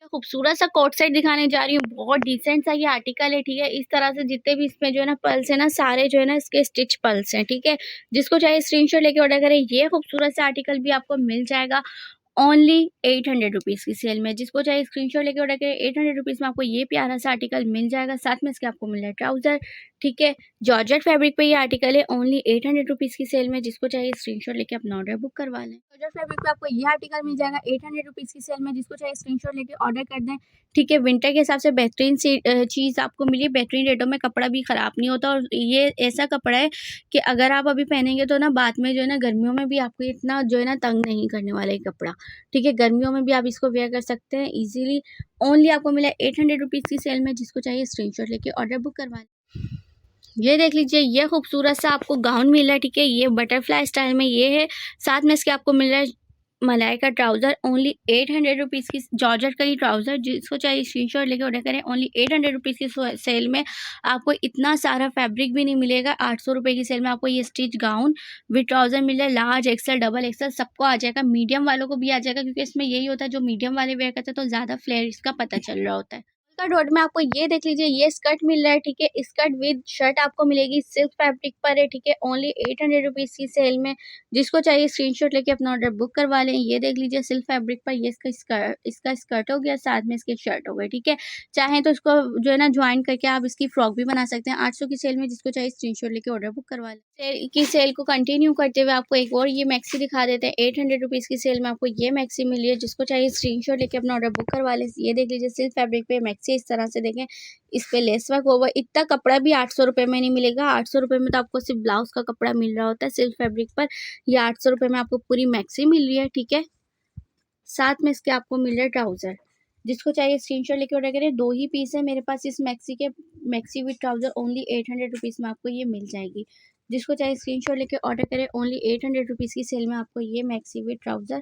खूबसूरत सा coat set दिखाने जा रही हूँ। बहुत डिसेंट सा ये आर्टिकल है, ठीक है। इस तरह से जितने भी इसमें जो है ना पल्स है ना, सारे जो है ना इसके स्टिच पल्स हैं, ठीक है। जिसको चाहिए स्क्रीनशॉट लेके ऑर्डर करें। ये खूबसूरत सा आर्टिकल भी आपको मिल जाएगा ओनली 800 रुपीज़ की सेल में। जिसको चाहिए स्क्रीनशॉट लेके ऑर्डर करें। 800 रुपीज़ में आपको ये प्यारा सा आर्टिकल मिल जाएगा। साथ में इसके आपको मिल रहा है ट्राउजर, ठीक है। जॉर्जेट फैब्रिक पे ये आर्टिकल है ओनली 800 रुपीज़ की सेल में। जिसको चाहिए स्क्रीनशॉट लेके अपना ऑर्डर बुक करवा लें। जॉर्जेट फैब्रिक पे आपको ये आर्टिकल मिल जाएगा 800 रुपीज़ की सेल में। जिसको चाहिए स्क्रीनशॉट लेके ऑर्डर कर दें, ठीक है। विंटर के हिसाब से बेहतरीन सी चीज़ आपको मिली है। बेहतरीन रेटों में कपड़ा भी ख़राब नहीं होता, और ये ऐसा कपड़ा है कि अगर आप अभी पहनेंगे तो ना बाद में जो है ना गर्मियों में भी आपको इतना जो है ना तंग नहीं करने वाला है कपड़ा, ठीक है। गर्मियों में भी आप इसको वेयर कर सकते हैं इजीली। ओनली आपको मिला 800 रुपीज़ की सेल में। जिसको चाहिए स्क्रीनशॉट लेके ऑर्डर बुक करवा लें। ये देख लीजिए, ये खूबसूरत सा आपको गाउन मिल रहा है, ठीक है। ये बटरफ्लाई स्टाइल में ये है। साथ में इसके आपको मिल रहा है मलाई का ट्राउज़र ओनली 800 रुपीज़ की। जॉर्जेट का ही ट्राउज़र। जिसको चाहिए स्क्रीनशॉट लेके ऑर्डर करें। ओनली 800 रुपीज़ की सेल में आपको इतना सारा फैब्रिक भी नहीं मिलेगा। 800 रुपये की सेल में आपको ये स्टिच गाउन विद ट्राउज़र मिल रहा है। लार्ज, एक्सल, डबल एक्सल सबको आ जाएगा। मीडियम वालों को भी आ जाएगा, क्योंकि इसमें यही होता है जो मीडियम वाले वेयर करते हैं तो ज़्यादा फ्लेयर इसका पता चल रहा होता है। डॉट में आपको ये देख लीजिए, ये स्कर्ट मिल रहा है, ठीक है। स्कर्ट विद शर्ट आपको मिलेगी, सिल्क फैब्रिक पर है, ठीक है। ओनली 800 रुपीज़ की सेल में। जिसको चाहिए स्क्रीनशॉट लेके अपना ऑर्डर बुक करवा लें। ये देख लीजिए सिल्क फैब्रिक पर ये इसका स्कर्ट हो गया, साथ में इसके शर्ट हो गए, ठीक है। चाहे तो इसको जो है ना ज्वाइन करके आप इसकी फ्रॉक भी बना सकते हैं 800 की सेल में। जिसको चाहिए स्क्रीनशॉट लेके ऑर्डर बुक करवा लें। सेल को कंटिन्यू करते हुए आपको एक और ये मैक्सी दिखा देते हैं। 800 रुपीज़ की सेल में आपको ये मैक्सी मिली है। जिसको चाहिए स्क्रीनशॉट लेके अपना ऑर्डर बुक करवा लें। ये देख लीजिए सिल्क फैब्रिक पे मैक्सी इस तरह से देखें, इस पे लेस वर्क होगा। इतना कपड़ा भी 800 रुपये में नहीं मिलेगा। 800 रुपये में तो आपको सिर्फ ब्लाउज का कपड़ा मिल रहा होता है सिल्क फैब्रिक पर। ये 800 रुपये में आपको पूरी मैक्सी मिल रही है, ठीक है। साथ में इसके आपको मिल रहा है ट्राउजर। जिसको चाहिए स्क्रीनशॉट लेके ऑर्डर करें। 2 ही पीस है मेरे पास इस मैक्सी के। Maxi with trouser only 800 rupees में आपको ये मिल जाएगी। जिसको चाहिए स्क्रीनशॉट लेके ऑर्डर करें। ओनली 800 रुपीज़ की सेल में आपको ये मैक्सी विद ट्राउजर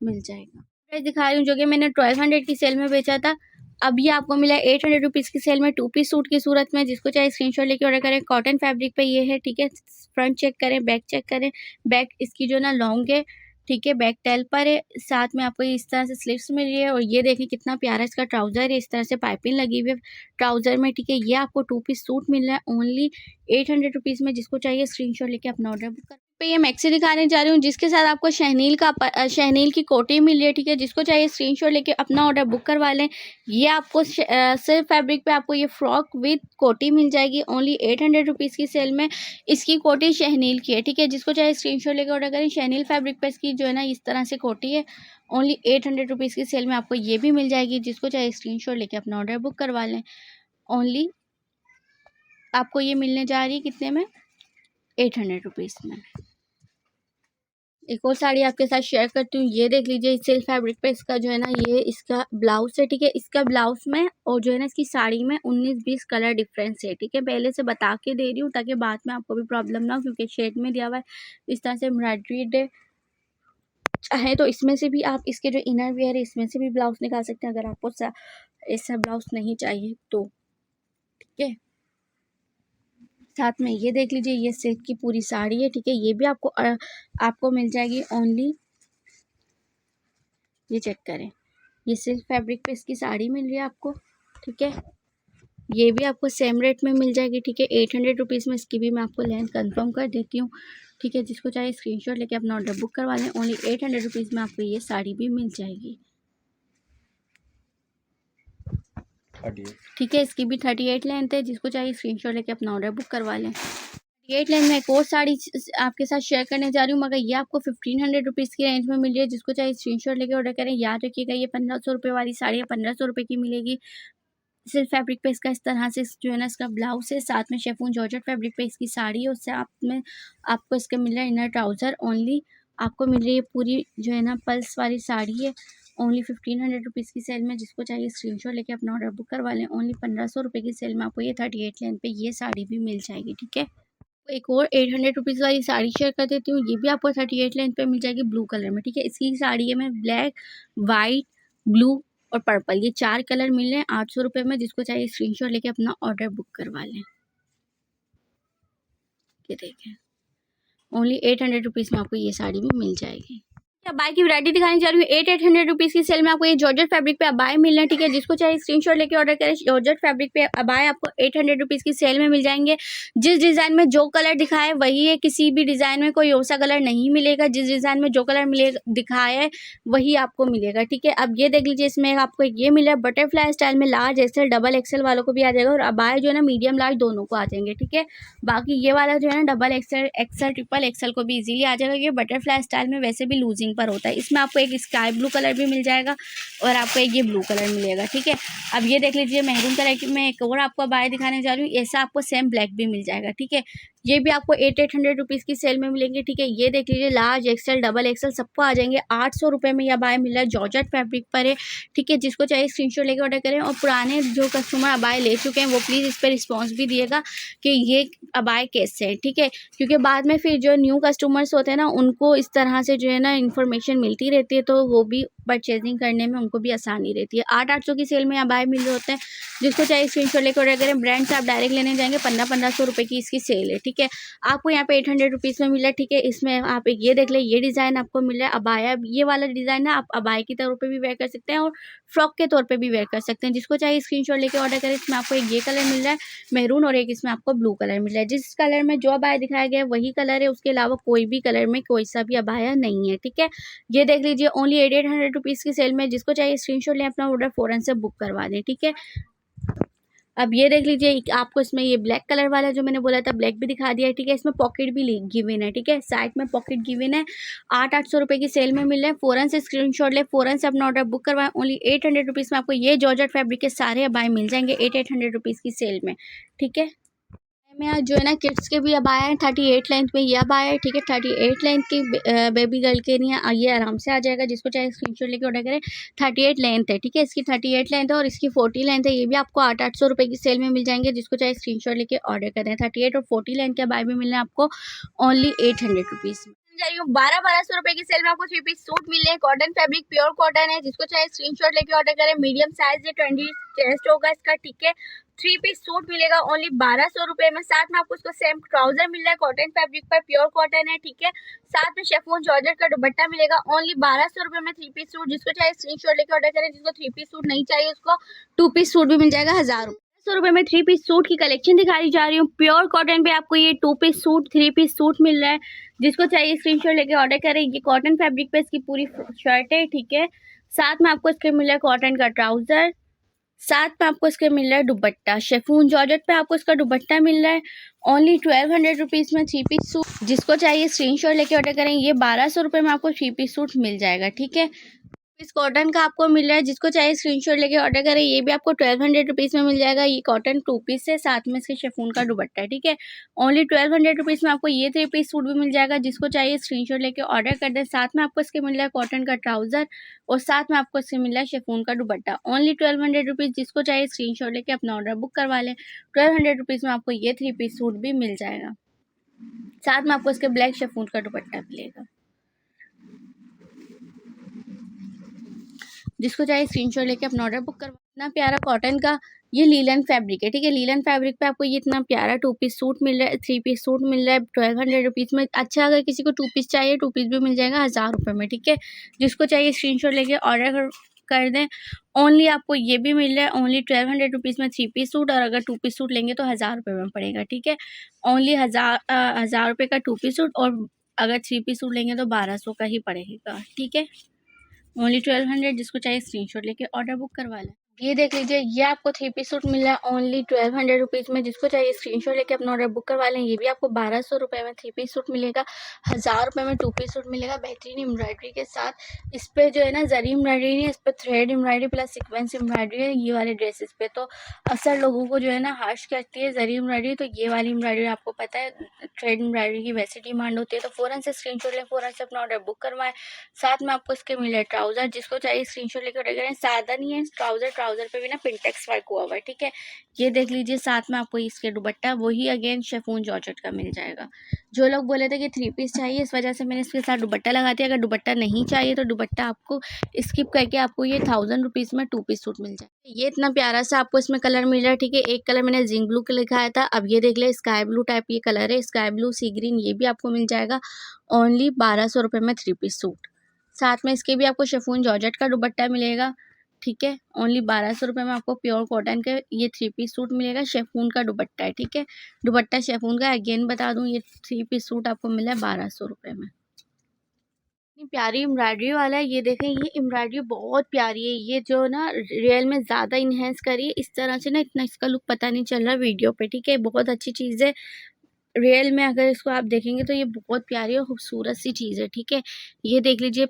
मिल जाएगा। ड्रेस दिखा रही हूँ जो कि मैंने 1200 की सेल में बेचा था। अब ये आपको मिला 800 रुपीज़ की सेल में 2 पीस सूट की सूरत में। जिसको चाहे स्क्रीनशॉट लेके ऑर्डर करें। कॉटन फैब्रिक पे ये है, ठीक है। फ्रंट चेक करें, बैक चेक करें। बैक इसकी जो ना लॉन्ग है, ठीक है। बैक टेल पर है। साथ में आपको इस तरह से स्लीव्स मिल रही है, और ये देखें कितना प्यारा इसका ट्राउज़र है। इस तरह से पाइपिंग लगी हुई है ट्राउज़र में, ठीक है। ये आपको 2 पीस सूट मिल रहा है ओनली 800 रुपीज़ में। जिसको चाहिए स्क्रीनशॉट लेके अपना ऑर्डर बुक कर। पे ये मैक्सी दिखाने जा रही हूँ जिसके साथ आपको शहनील की कोटी मिल रही है, ठीक है। जिसको चाहिए स्क्रीनशॉट लेके अपना ऑर्डर बुक करवा लें। ये आपको सिल्क फैब्रिक पे आपको ये फ्रॉक विद कोटी मिल जाएगी ओनली 800 रुपीज़ की सेल में। इसकी कोटी शहनील की है, ठीक है। जिसको चाहिए स्क्रीनशॉट लेके ऑर्डर करें। शहनील फैब्रिक पे इसकी जो है ना इस तरह से कोटी है ओनली 800 रुपीज़ की सेल में आपको ये भी मिल जाएगी। जिसको चाहिए स्क्रीनशॉट लेके अपना ऑर्डर बुक करवा लें। ओनली आपको ये मिलने जा रही है कितने में? 800 रुपीज़ में। एक और साड़ी आपके साथ शेयर करती हूँ। ये देख लीजिए सिल्क फैब्रिक पे इसका जो है ना ये इसका ब्लाउज है, ठीक है। इसका ब्लाउज में और जो है ना इसकी साड़ी में 19-20 कलर डिफरेंस है, ठीक है। पहले से बता के दे रही हूँ ताकि बाद में आपको भी प्रॉब्लम ना हो, क्योंकि शेड में दिया हुआ है इस तरह से एम्ब्रॉयडरीड है। चाहे तो इसमें से भी आप इसके जो इनर वेयर है इसमें से भी ब्लाउज निकाल सकते हैं, अगर आपको ऐसा ब्लाउज नहीं चाहिए तो, ठीक है। साथ में ये देख लीजिए ये सिल्क की पूरी साड़ी है, ठीक है। ये भी आपको मिल जाएगी ओनली, ये चेक करें, ये सिल्क फैब्रिक पे इसकी साड़ी मिल रही है आपको, ठीक है। ये भी आपको सेम रेट में मिल जाएगी, ठीक है। 800 रुपीज़ में। इसकी भी मैं आपको लेंथ कंफर्म कर देती हूँ, ठीक है। जिसको चाहिए स्क्रीनशॉट लेके अपना ऑर्डर बुक करवा लें। ओनली 800 रुपीज़ में आपको ये साड़ी भी मिल जाएगी, ठीक है। इसकी भी 38 लेंथ है। जिसको चाहिए स्क्रीनशॉट लेके अपना ऑर्डर बुक करवा लें। 38 लेंथ में एक और साड़ी आपके साथ शेयर करने जा रही हूँ, मगर ये आपको 1500 रुपीज़ की रेंज में मिल रही है। जिसको चाहिए स्क्रीनशॉट लेके ऑर्डर करें। याद रखिएगा ये 1500 रुपये वाली साड़ी है 1500 रुपये की मिलेगी। सिल्क फैब्रिक पे इसका इस तरह से जो है ना इसका ब्लाउज है, साथ में शेफून जॉर्जेट फैब्रिक पे इसकी साड़ी है। उससे आप में आपको इसका मिल रहा है इनर ट्राउज़र। ओनली आपको मिल रही है पूरी जो है ना पल्स वाली साड़ी है ओनली 1500 रुपीज़ की सेल में। जिसको चाहिए स्क्रीनशॉट लेके अपना ऑर्डर बुक करवा लें। ओनली 1500 रुपये की सेल में आपको ये 38 लेंथ पे ये साड़ी भी मिल जाएगी, ठीक है। एक और 800 रुपीज़ वाली साड़ी शेयर कर देती हूँ। ये भी आपको 38 लेंथ पे मिल जाएगी ब्लू कलर में, ठीक है। इसकी साड़ी है मैं ब्लैक, वाइट, ब्लू और पर्पल, ये 4 कलर मिल रहे हैं 800 रुपये में। जिसको चाहिए स्क्रीनशॉट लेके अपना ऑर्डर बुक करवा लें। ये देखें ओनली 800 रुपीज़ में आपको ये साड़ी भी मिल जाएगी। अबाई की वैरायटी दिखाने जा रही हूँ। 800 रुपीज़ की सेल में आपको ये जॉर्जेट फैब्रिक पे अबाई मिल रहा है, ठीक है। जिसको चाहिए स्क्रीनशॉट लेके ऑर्डर करें। जॉर्जेट फैब्रिक पे अबाई आपको 800 रुपीज़ की सेल में मिल जाएंगे। जिस डिज़ाइन में जो कलर दिखाया है वही है, किसी भी डिज़ाइन में कोई और सा कलर नहीं मिलेगा। जिस डिज़ाइन में जो कलर मिलेगा दिखाया है वही आपको मिलेगा, ठीक है। अब ये देख लीजिए, इसमें आपको ये मिला है बटरफ्लाई स्टाइल में। लार्ज एक्सेल डबल एक्सेल वालों को भी आ जाएगा और अबाई जो है ना मीडियम लार्ज दोनों को आ जाएंगे, ठीक है। बाकी ये वाला जो है ना double XL Excel triple XL को भी इजीली आ जाएगा। ये बटरफ्लाई स्टाइल में वैसे भी लूजिंग पर होता है। इसमें आपको एक स्काई ब्लू कलर भी मिल जाएगा और आपको एक ये ब्लू कलर मिलेगा, ठीक है। अब ये देख लीजिए, मैरून कलर की मैं एक और आपको बाय दिखाने जा रही हूँ। ऐसा आपको सेम ब्लैक भी मिल जाएगा, ठीक है। ये भी आपको 800 रुपीज़ की सेल में मिलेंगे, ठीक है। ये देख लीजिए, लार्ज एक्सेल डबल एक्सेल सबको आ जाएंगे। 800 रुपये में यह बाय मिल रहा है। जॉर्जेट फैब्रिक पर है, ठीक है। जिसको चाहिए स्क्रीनशॉट लेकर ऑर्डर करें। और पुराने जो कस्टमर अबाय ले चुके हैं वो प्लीज़ इस पर रिस्पॉन्स भी दिएगा कि ये अबाय कैसे है, ठीक है। क्योंकि बाद में फिर जो न्यू कस्टमर्स होते हैं ना उनको इस तरह से जो है ना इन्फॉर्मेशन मिलती रहती है, तो वो भी परचेजिंग करने में उनको भी आसानी रहती है। 800 की सेल में अबाय मिल रहे होते हैं। जिसको चाहिए स्क्रीनशॉट लेकर ऑर्डर करें। ब्रांड से आप डायरेक्ट लेने जाएंगे 1500 रुपये की इसकी सेल है, ठीक है। आपको यहाँ पे 800 रुपीज़ में मिला है, ठीक है। इसमें आप एक ये देख लें, ये डिज़ाइन आपको मिल रहा है अबाया। ये वाला डिज़ाइन है, आप अबाया की तौर पे भी वेयर कर सकते हैं और फ्रॉक के तौर पे भी वेयर कर सकते हैं। जिसको चाहिए स्क्रीनशॉट लेके ऑर्डर करें। इसमें आपको एक ये कलर मिल रहा है मैरून और एक इसमें आपको ब्लू कलर मिल रहा है। जिस कलर में जो अबाया दिखाया गया है वही कलर है, उसके अलावा कोई भी कलर में कोई सा भी अबाया नहीं है, ठीक है। ये देख लीजिए, ओनली 800 रुपीज़ की सेल में। जिसको चाहिए स्क्रीनशॉट लें, अपना ऑर्डर फ़ौरन से बुक करवा दें, ठीक है। अब ये देख लीजिए, आपको इसमें ये ब्लैक कलर वाला जो मैंने बोला था ब्लैक भी दिखा दिया है, ठीक है। इसमें पॉकेट भी गिवन है, ठीक है। साइड में पॉकेट गिवन है। 800 रुपये की सेल में मिल रहा है। फ़ौरन से स्क्रीनशॉट ले, फ़ौरन से अपना ऑर्डर बुक करवाएं। ओनली 800 रुपीज़ में आपको ये जॉर्जेट फैब्रिक के सारे अबाए मिल जाएंगे 800 रुपीज़ की सेल में, ठीक है। में आज जो है ना किड्स के भी अब आया है 38 लेंथ में। ये अब आया है, ठीक है। 38 लेंथ की बेबी गर्ल के लिए ये आराम से आ जाएगा। जिसको चाहे स्क्रीनशॉट लेके ऑर्डर करें। 38 लेंथ है, ठीक है। इसकी 38 लेंथ है और इसकी 40 लेंथ है। ये भी आपको 800 रुपये की सेल में मिल जाएंगे। जिसको चाहे स्क्रीनशॉट लेके ऑर्डर करें। 38 और 40 लेंथ के बाय भी मिल रहे हैं आपको ओनली 800 रुपीज़ में। 1200 रुपए की सेल में आपको 3 पीस सूट मिल रहे हैं। कॉटन फैब्रिक प्योर कॉटन है। जिसको चाहे स्क्रीनशॉट लेके ऑर्डर करें। मीडियम साइज है, 20 चेस्ट होगा इसका, ठीक है। 3 पीस सूट मिलेगा ओनली 1200 रुपए में। साथ में आपको इसको सेम ट्राउजर मिल रहा है कॉटन फैब्रिक पर, प्योर कॉटन है, ठीक है। साथ में शेफून जॉर्जेट का दुपट्टा मिलेगा ओनली 1200 रुपए में 3 पीस सूट। जिसको चाहे स्क्रीनशॉट लेके ऑर्डर करें। जिसको 3 पीस सूट नहीं चाहिए उसको 2 पीस सूट भी मिल जाएगा 1000 ₹100 में 3 पीस सूट की कलेक्शन दिखाई जा रही हूँ। प्योर कॉटन पे आपको ये 2 पीस सूट 3 पीस सूट मिल रहा है। जिसको चाहिए स्क्रीनशॉट लेके ऑर्डर करें। ये कॉटन फैब्रिक पे इसकी पूरी शर्ट है, ठीक है। साथ में आपको इसके मिल रहा है कॉटन का ट्राउजर। साथ में आपको इसके मिल रहा है दुपट्टा। शेफून जॉर्जेट पे आपको इसका दुपट्टा मिल रहा है ओनली 1200 रुपीज़ में 3 पीस सूट। जिसको चाहिए स्क्रीनशॉट लेके ऑर्डर करें। ये 1200 रुपये में आपको 3 पीस सूट मिल जाएगा, ठीक है। इस कॉटन का आपको मिल रहा है। जिसको चाहिए स्क्रीनशॉट लेके ऑर्डर करें। ये भी आपको 1200 रुपीज़ में मिल जाएगा। ये कॉटन 2 पीस है, साथ में इसके शेफून का दुपट्टा है, ठीक है। ओनली 1200 रुपीज़ में आपको ये 3 पीस सूट भी मिल जाएगा। जिसको चाहिए स्क्रीनशॉट लेके ऑर्डर कर दें। साथ में आपको इसके मिल रहा है कॉटन का ट्राउजर और साथ में आपको इसके मिल रहा है शेफून का दुपट्टा ओनली 1200 रुपीज़। जिसको चाहिए स्क्रीनशॉट लेके अपना ऑर्डर बुक करवा लें। 1200 रुपीज़ में आपको ये 3 पीस सूट भी मिल जाएगा। साथ में आपको इसके ब्लैक शेफून का दुपट्टा मिलेगा। जिसको चाहे स्क्रीनशॉट लेके अपना ऑर्डर बुक करवा। इतना प्यारा कॉटन का ये लीलन फैब्रिक है, ठीक है। लीलन फैब्रिक पे आपको ये इतना प्यारा 2 पीस सूट मिल रहा है, 3 पीस सूट मिल रहा है 1200 रुपीज़ में। अच्छा, अगर किसी को 2 पीस चाहिए 2 पीस भी मिल जाएगा 1000 रुपये में, ठीक है। जिसको चाहिए स्क्रीनशॉट लेके ऑर्डर कर दें। ओनली आपको ये भी मिल रहा है ओनली 1200 रुपीज़ में 3 पीस सूट। और अगर 2 पीस सूट लेंगे तो 1000 रुपये में पड़ेगा, ठीक है। ओनली 1000 रुपये का 2 पीस सूट और अगर 3 पीस सूट लेंगे तो 1200 का ही पड़ेगा, ठीक है। ओनली 1200। जिसको चाहिए स्क्रीनशॉट लेके ऑर्डर बुक करवा लें। ये देख लीजिए, ये आपको 3 पीस सूट मिला है ओनली 1200 रुपीज़ में। जिसको चाहिए स्क्रीनशॉट लेके अपना ऑर्डर बुक करवा लें। ये भी आपको 1200 रुपये में 3 पीस सूट मिलेगा। 1000 रुपये में 2 पीस सूट मिलेगा बेहतरीन एम्ब्रॉयडरी के साथ। इस पर जो है ना जरी एम्ब्रॉयडरी नहीं है, इस पर thread embroidery plus sequence embroidery है ये वाले ड्रेसेस पे। तो अक्सर लोगों को जो है ना हर्ष करती है जरी एम्ब्रॉयडरी, तो ये वाली एम्ब्रॉयडरी आपको पता है थ्रेड एम्ब्रॉयडरी की वैसे डिमांड होती है। तो फ़ौरन से स्क्रीनशॉट लें, फ़ौरन से अपना ऑर्डर बुक करवाएं। साथ में आपको इसके मिले ट्राउज़र। जिसको चाहिए स्क्रीनशॉट लेकर ऑर्डर करें। सादा नहीं है ट्राउज़र पे भी ना पिंटेक्स वर्क हुआ हुआ है, ठीक है। ये देख लीजिए, साथ में आपको इसके दुपट्टा वही अगेन शेफून जॉर्जेट का मिल जाएगा। जो लोग बोले थे कि 3 पीस चाहिए, इस वजह से मैंने इसके साथ दुपट्टा लगा दिया। अगर दुपट्टा नहीं चाहिए तो दुपट्टा आपको स्किप करके आपको ये 1000 रुपीज़ में 2 पीस सूट मिल जाए। ये इतना प्यारा सा आपको इसमें कलर मिल रहा है, ठीक है। एक कलर मैंने जिंक ब्लू के लिखाया था, अब ये देख ले स्काई ब्लू टाइप ये कलर है, स्काई ब्लू सी ग्रीन। ये भी आपको मिल जाएगा ओनली 1200 रुपये में 3 पीस सूट। साथ में इसके भी आपको शिफॉन जॉर्जेट का दुपट्टा मिलेगा, ठीक है। ओनली 1200 में आपको प्योर कॉटन का ये 3 पीस सूट मिलेगा, शिफॉन का दुपट्टा है, ठीक है। दुपट्टा शिफॉन का, अगेन बता दूं, ये 3 पीस सूट आपको मिला है 1200 में। इतनी प्यारी एम्ब्रॉयडरी वाला है, ये देखें, ये एम्ब्रॉयडरी बहुत प्यारी है। ये जो ना रियल में ज़्यादा इन्हेंस करी है, इस तरह से ना इतना इसका लुक पता नहीं चल रहा वीडियो पे, ठीक है। बहुत अच्छी चीज़ है, रियल में अगर इसको आप देखेंगे तो ये बहुत प्यारी और खूबसूरत सी चीज़ है, ठीक है। ये देख लीजिए,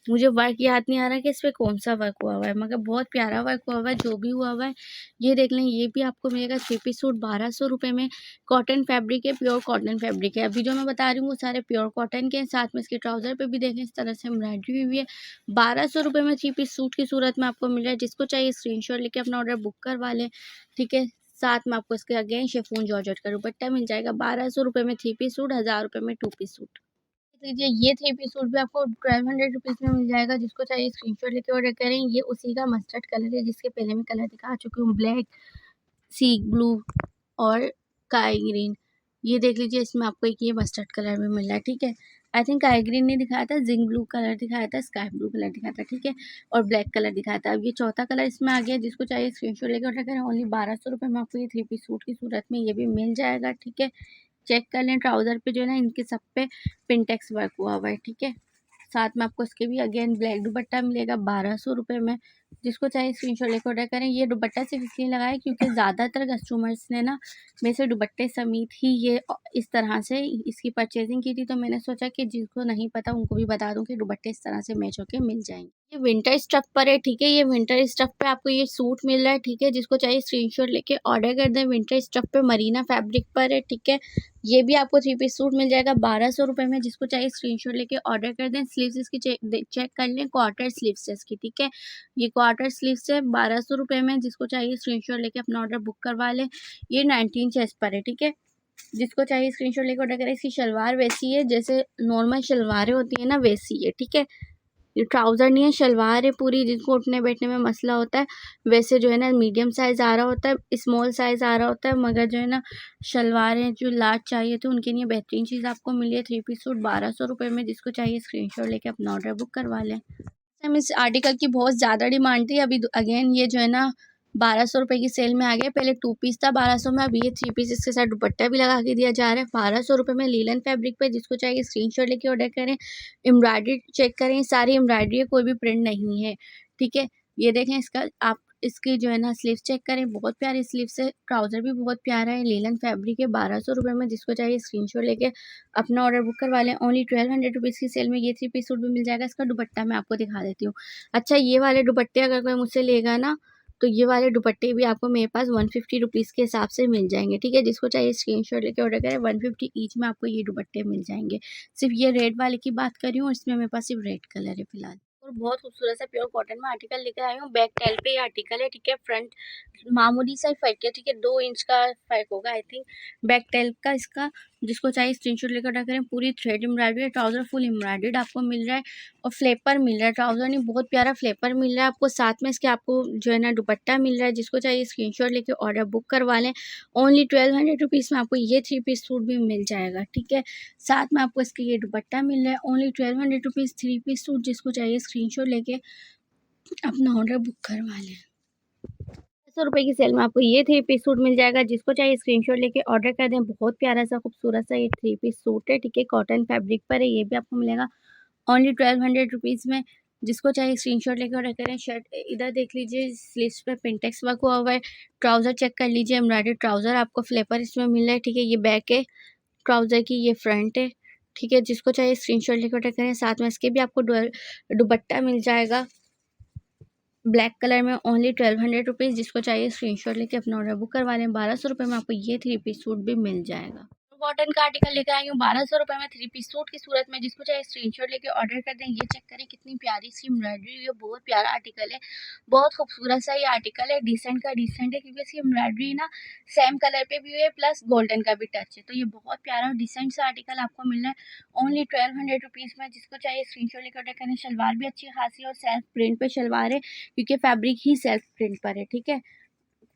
मुझे वर्क याद नहीं आ रहा कि इस पे कौन सा वर्क हुआ हुआ है, मगर बहुत प्यारा वर्क हुआ हुआ है जो भी हुआ हुआ है। ये देख लें, ये भी आपको मिलेगा 3 पीस सूट 1200 में। कॉटन फैब्रिक है, प्योर कॉटन फैब्रिक है। अभी जो मैं बता रही हूँ वो सारे प्योर कॉटन के हैं। साथ में इसके ट्राउज़र पे भी देखें, इस तरह से एम्ब्रॉयडरी हुई है। 1200 में 3 पीस सूट की सूरत में आपको मिल रहा है। जिसको चाहिए स्क्रीनशॉट लेके अपना ऑर्डर बुक करवा लें, ठीक है। साथ में आपको इसके अगेन शिफॉन जॉर्जेट का दुपट्टा मिल जाएगा। 1200 में 3 पीस सूट, 1000 में 2 पीस सूट। लीजिए, ये 3 पीस सूट भी आपको 1200 रुपीज़ में मिल जाएगा। जिसको चाहिए स्क्रीनशॉट लेके ऑर्डर करें। ये उसी का मस्टर्ड कलर है जिसके पहले मैं कलर दिखा चुकी हूँ, ब्लैक, सी ब्लू और स्काई ग्रीन। ये देख लीजिए, इसमें आपको एक ये मस्टर्ड कलर में मिल रहा है, ठीक है। आई थिंक स्काई ग्रीन नहीं दिखाया था, जिंक ब्लू कलर दिखाया था, स्काई ब्लू कलर दिखाया था, ठीक है, और ब्लैक कलर दिखाया था। अब ये चौथा कलर इसमें आ गया। जिसको चाहिए स्क्रीनशॉट लेके ऑर्डर करें। ओनली 1200 में आपको ये 3 पीस सूट की सूरत में ये भी मिल जाएगा, ठीक है। चेक कर लें, ट्राउज़र पे जो है ना इनके सब पे पिंटेक्स वर्क हुआ हुआ है, ठीक है। साथ में आपको इसके भी अगेन ब्लैक दुपट्टा मिलेगा 1200 में। जिसको चाहिए स्क्रीनशॉट लेकर ऑर्डर करें। ये दुपट्टा सिर्फ इसलिए लगाया क्योंकि ज़्यादातर कस्टमर्स ने ना मेरे से दुपट्टे समेत ही ये इस तरह से इसकी परचेजिंग की थी, तो मैंने सोचा कि जिनको नहीं पता उनको भी बता दूं कि दुपट्टे इस तरह से मैच होके मिल जाएंगे। ये विंटर स्टफ पर है, ठीक है। ये विंटर स्टफ पे आपको ये सूट मिल रहा है, ठीक है। जिसको चाहिए स्क्रीनशॉट लेके ऑर्डर कर दें। विंटर स्टफ पे मरीना फैब्रिक पर है, ठीक है। ये भी आपको 3 पीस सूट मिल जाएगा 1200 में। जिसको चाहिए स्क्रीनशॉट लेके ऑर्डर कर दें। स्लीव्स इसकी चेक कर लें, क्वार्टर स्लीव्स है इसकी, ठीक है। ये क्वार्टर स्लीव्स है 1200 में। जिसको चाहिए स्क्रीनशॉट लेके अपना ऑर्डर बुक करवा लें। ये 19 चेस्ट पर है, ठीक है। जिसको चाहिए स्क्रीनशॉट लेके ऑर्डर करें। इसकी शलवार वैसी है जैसे नॉर्मल शलवारें होती है ना, वैसी है, ठीक है। ये ट्राउज़र नहीं है, शलवार है पूरी। जिसको उठने बैठने में मसला होता है, वैसे जो है ना मीडियम साइज़ आ रहा होता है, स्मॉल साइज़ आ रहा होता है, मगर जो है ना शलवारें जो लार्ज चाहिए थे उनके लिए बेहतरीन चीज़ आपको मिली है। 3 पीस सूट 1200 में। जिसको चाहिए स्क्रीनशॉट लेके अपना ऑर्डर बुक करवा लें। टाइम इस आर्टिकल की बहुत ज़्यादा डिमांड थी। अभी अगेन ये जो है ना 1200 की सेल में आ गया। पहले 2 पीस था 1200 में, अभी ये 3 पीस इसके साथ दुपट्टा भी लगा के दिया जा रहा है 1200 में लीलन फैब्रिक पे। जिसको चाहिए स्क्रीनशॉट लेके ऑर्डर करें। एम्ब्रॉयडरी चेक करें, सारी एम्ब्रॉयडरी है, कोई भी प्रिंट नहीं है, ठीक है। ये देखें, इसका आप इसकी जो है ना स्लीव्स चेक करें, बहुत प्यारी स्लीव्स है। ट्राउज़र भी बहुत प्यारा है, लीलन फैब्रिक है 1200 में। जिसको चाहिए स्क्रीनशॉट लेके अपना ऑर्डर बुक करवा लें। ओनली 1200 रुपीज़ की सेल में ये 3 पीस सूट भी मिल जाएगा। इसका दुपट्टा मैं आपको दिखा देती हूँ। अच्छा, ये वाले दुपट्टे अगर कोई मुझसे लेगा ना, तो ये वाले दुपट्टे भी आपको मेरे पास 150 रुपीज़ के हिसाब से मिल जाएंगे, ठीक है। जिसको चाहिए स्क्रीनशॉट लेके ऑर्डर करें। 150 ईच में आपको ये दुपट्टे मिल जाएंगे। सिर्फ ये रेड वाले की बात कर रही हूँ, इसमें मेरे पास सिर्फ रेड कलर है फिलहाल। और बहुत खूबसूरत सा प्योर कॉटन में आर्टिकल लेकर आई हूँ। बैक टेल पे ये आर्टिकल है, ठीक है। फ्रंट मामूली सा ही फर्क है, ठीक है, 2 इंच का फर्क होगा आई थिंक बैक टेल का इसका। जिसको चाहिए स्क्रीनशॉट लेकर ऑर्डर करें। पूरी थ्रेड एम्ब्रॉयडरी है, ट्राउज़र फुल एम्ब्रॉयडर्ड आपको मिल रहा है, और फ्लेपर मिल रहा है। ट्राउज़र नहीं, बहुत प्यारा फ्लेपर मिल रहा है आपको। साथ में इसके आपको जो है ना दुपट्टा मिल रहा है। जिसको चाहिए स्क्रीनशॉट लेके ऑर्डर बुक करवा लें। ओनली 1200 रुपीज़ में आपको ये 3 पीस सूट भी मिल जाएगा, ठीक है। साथ में आपको इसके ये दुपट्टा मिल रहा है। Only 1200 rupees 3 piece suit. जिसको चाहिए स्क्रीनशॉट लेके अपना ऑर्डर बुक करवा लें। 100 रुपये की सेल में आपको ये 3 पीस सूट मिल जाएगा। जिसको चाहिए स्क्रीनशॉट लेके ऑर्डर कर दें। बहुत प्यारा सा खूबसूरत सा ये 3 पीस सूट है, ठीक है। कॉटन फैब्रिक पर है, ये भी आपको मिलेगा ओनली 1200 रुपीज़ में। जिसको चाहिए स्क्रीनशॉट लेके ऑर्डर करें। शर्ट इधर देख लीजिए, स्लीव्स पे पिंटेक्स वर्क हुआ हुआ है। ट्राउज़र चेक कर लीजिए, एम्ब्रॉयडरी ट्राउज़र आपको फ्लेपर इसमें मिल रहा है, ठीक है। ये बैक है ट्राउज़र की, ये फ्रंट है, ठीक है। जिसको चाहिए स्क्रीनशॉट लेके ऑर्डर करें। साथ में इसके भी आपको दुपट्टा मिल जाएगा ब्लैक कलर में। Only 1200 rupees. जिसको चाहिए स्क्रीनशॉट लेके अपना ऑर्डर बुक करवा लें। 1200 में आपको ये 3 पीस सूट भी मिल जाएगा। कॉटन का आर्टिकल लेकर आई हूँ 1200 में 3 पीस सूट की सूरत में। जिसको चाहिए स्क्रीनशॉट लेके ऑर्डर कर दें। ये चेक करें कितनी प्यारी सी एम्ब्रॉयडरी है, बहुत प्यारा आर्टिकल है, बहुत खूबसूरत सा ये आर्टिकल है। डिसेंट का डिसेंट है क्योंकि इसकी एम्ब्रॉयडरी ना सेम कलर पे भी है, प्लस गोल्डन का भी टच है, तो ये बहुत प्यारा और डिसेंट सा आर्टिकल आपको मिल रहा है ओनली 1200 रुपीज़ में। जिसको चाहिए स्क्रीनशॉट लेकर ऑर्डर करें। शलवार भी अच्छी खासी है और सेल्फ प्रिंट पे शलवार है क्योंकि फैब्रिक ही सेल्फ प्रिंट पर है, ठीक है।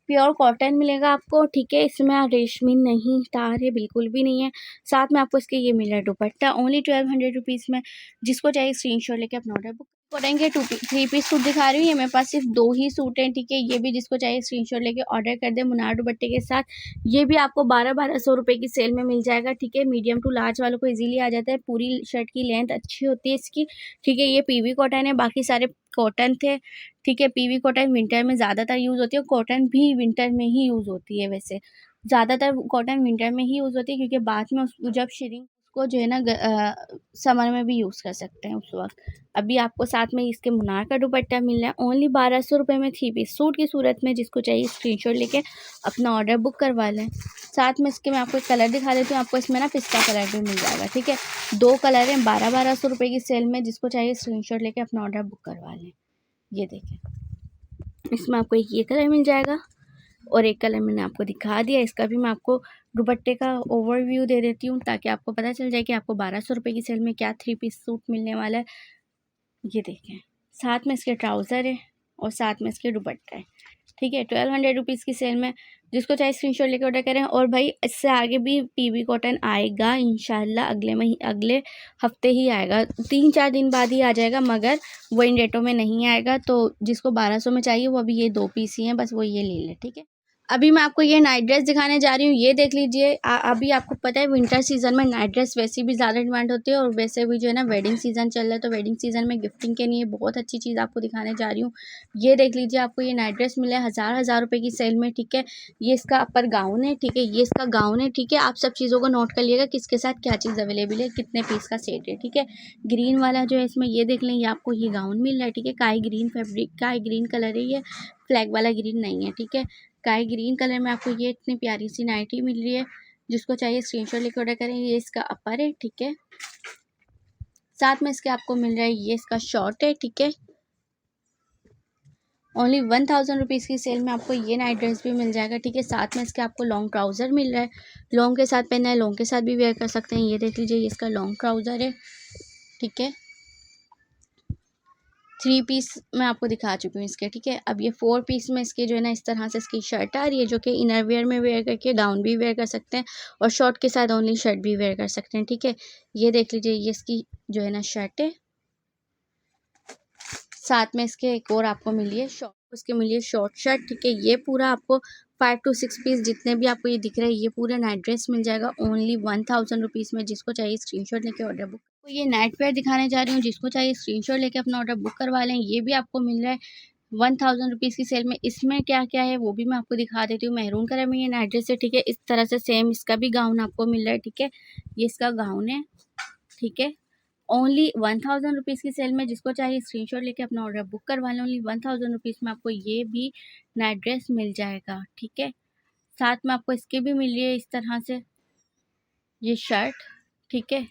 प्योर कॉटन मिलेगा आपको, ठीक है। इसमें रेशमी नहीं, तार है, बिल्कुल भी नहीं है। साथ में आपको इसके ये मिल रहा है दुपट्टा ओनली 1200 रुपीज़ में। जिसको चाहिए स्क्रीनशॉट लेके अपना ऑर्डर बुक करेंगे। 3 पीस सूट दिखा रही हूँ, ये मेरे पास सिर्फ 2 ही सूट हैं, ठीक है। ये भी जिसको चाहिए स्क्रीनशॉट लेके ऑर्डर कर दे मुनार दुपट्टे के साथ। ये भी आपको 1200 रुपये की सेल में मिल जाएगा, ठीक है। मीडियम टू लार्ज वालों को इजीली आ जाता है, पूरी शर्ट की लेंथ अच्छी होती है इसकी, ठीक है। ये पीवी कॉटन है, बाकी सारे कॉटन थे, ठीक है। पीवी कॉटन विंटर में ज़्यादातर यूज़ होती है, कॉटन भी विंटर में ही यूज़ होती है। वैसे ज़्यादातर कॉटन विंटर में ही यूज़ होती है, क्योंकि बाद में उसको जब श्रिंक उसको जो है ना समर में भी यूज़ कर सकते हैं उस वक्त। अभी आपको साथ में इसके मुनार का दुपट्टा मिल रहा है ओनली 1200 रुपये में 3 पीस सूट की सूरत में। जिसको चाहिए स्क्रीनशॉट लेके अपना ऑर्डर बुक करवा लें। साथ में इसके मैं आपको एक कलर दिखा देती हूँ, आपको इसमें ना पिस्ता कलर भी मिल जाएगा, ठीक है। 2 कलर हैं 1200 रुपये की सेल में। जिसको चाहिए स्क्रीनशॉट लेके अपना ऑर्डर बुक करवा लें। ये देखें, इसमें आपको एक ये कलर मिल जाएगा और एक कलर मैंने आपको दिखा दिया। इसका भी मैं आपको दुपट्टे का ओवरव्यू दे देती हूँ, ताकि आपको पता चल जाए कि आपको 1200 रुपये की सेल में क्या 3 पीस सूट मिलने वाला है। ये देखें, साथ में इसके ट्राउज़र है और साथ में इसके दुपट्टा है, ठीक है। 1200 रुपीज़ की सेल में। जिसको चाहे स्क्रीनशॉट लेके ऑर्डर करें। और भाई इससे आगे भी पीवी कॉटन आएगा इंशाल्लाह, अगले हफ्ते ही आएगा, 3-4 दिन बाद ही आ जाएगा, मगर वो इन डेटों में नहीं आएगा। तो जिसको 1200 में चाहिए वो अभी ये 2 पीस ही हैं, बस वो ये ले ले, ठीक है। अभी मैं आपको ये नाइट ड्रेस दिखाने जा रही हूँ, ये देख लीजिए। अभी आपको पता है विंटर सीज़न में नाइट ड्रेस वैसे भी ज़्यादा डिमांड होती है, और वैसे भी जो है ना वेडिंग सीज़न चल रहा है, तो वेडिंग सीज़न में गिफ्टिंग के लिए बहुत अच्छी चीज़ आपको दिखाने जा रही हूँ। ये देख लीजिए, आपको ये नाइट ड्रेस मिला है 1000 रुपये की सेल में, ठीक है। ये इसका अपर गाउन है, ठीक है। ये इसका गाउन है, ठीक है। आप सब चीज़ों को नोट कर लीजिएगा किसके साथ क्या चीज़ अवेलेबल है, कितने पीस का सेट है, ठीक है। ग्रीन वाला जो है इसमें ये देख लें, ये आपको ये गाउन मिल रहा है, ठीक है। काई ग्रीन फैब्रिक, काई ग्रीन कलर है, ये फ्लैग वाला ग्रीन नहीं है, ठीक है। स्काई ग्रीन कलर में आपको ये इतनी प्यारी सी नाइटी मिल रही है। जिसको चाहिए स्क्रीनशॉट लेकर ऑर्डर करें। ये इसका अपर है, ठीक है। साथ में इसके आपको मिल रहा है ये इसका शॉर्ट है, ठीक है। ओनली 1000 रुपीज़ की सेल में आपको ये नाइट ड्रेस भी मिल जाएगा, ठीक है। साथ में इसके आपको लॉन्ग ट्राउज़र मिल रहा है, लॉन्ग के साथ पहनना है लॉन्ग के साथ भी वेयर कर सकते हैं। ये देख लीजिए, ये इसका लॉन्ग ट्राउज़र है, ठीक है। 3 पीस मैं आपको दिखा चुकी हूँ इसके, ठीक है। अब ये 4 पीस में इसके जो है ना इस तरह से इसकी शर्ट आ रही है, जो कि इनर वेयर में वेयर करके गाउन भी वेयर कर सकते हैं, और शॉर्ट के साथ ओनली शर्ट भी वेयर कर सकते हैं, ठीक है। ये देख लीजिए, ये इसकी जो है ना शर्ट है। साथ में इसके एक और आपको मिली है शॉर्ट, उसके मिली है शॉर्ट शर्ट, ठीक है। ये पूरा आपको 5 to 6 पीस जितने भी आपको ये दिख रहे हैं, ये पूरा नाइट ड्रेस मिल जाएगा ओनली 1000 रुपीज़ में। जिसको चाहिए स्क्रीनशॉट लेके ऑर्डर बुक। तो ये नाइट वेयर दिखाने जा रही हूँ, जिसको चाहिए स्क्रीनशॉट लेके अपना ऑर्डर बुक करवा लें। ये भी आपको मिल रहा है 1000 रुपीज़ की सेल में। इसमें क्या क्या है वो भी मैं आपको दिखा देती हूँ। मैरून कलर में ये नाइट ड्रेस है, ठीक है। इस तरह से सेम इसका भी गाउन आपको मिल रहा है, ठीक है। ये इसका गाउन है, ठीक है। ओनली 1000 रुपीज़ की सेल में। जिसको चाहिए स्क्रीनशॉट लेके अपना ऑर्डर बुक करवा लें। ओनली 1000 रुपीज़ में आपको ये भी नाइट ड्रेस मिल जाएगा, ठीक है। साथ में आपको इसके भी मिल रही है इस तरह से ये शर्ट, ठीक है।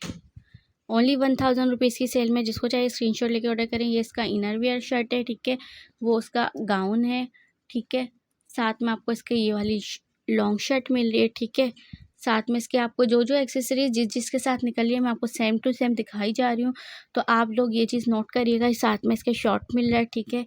ओनली 1000 रुपीज़ की सेल में। जिसको चाहिए स्क्रीनशॉट लेके ऑर्डर करें। ये इसका इनर वेयर शर्ट है, ठीक है। वो उसका गाउन है, ठीक है। साथ में आपको इसके ये वाली लॉन्ग शर्ट मिल रही है, ठीक है। साथ में इसके आपको जो जो एक्सेसरीज जिसके साथ निकल रही है मैं आपको सेम टू सेम दिखाई जा रही हूँ, तो आप लोग ये चीज़ नोट करिएगा। साथ में इसके शॉर्ट मिल रहा है, ठीक है।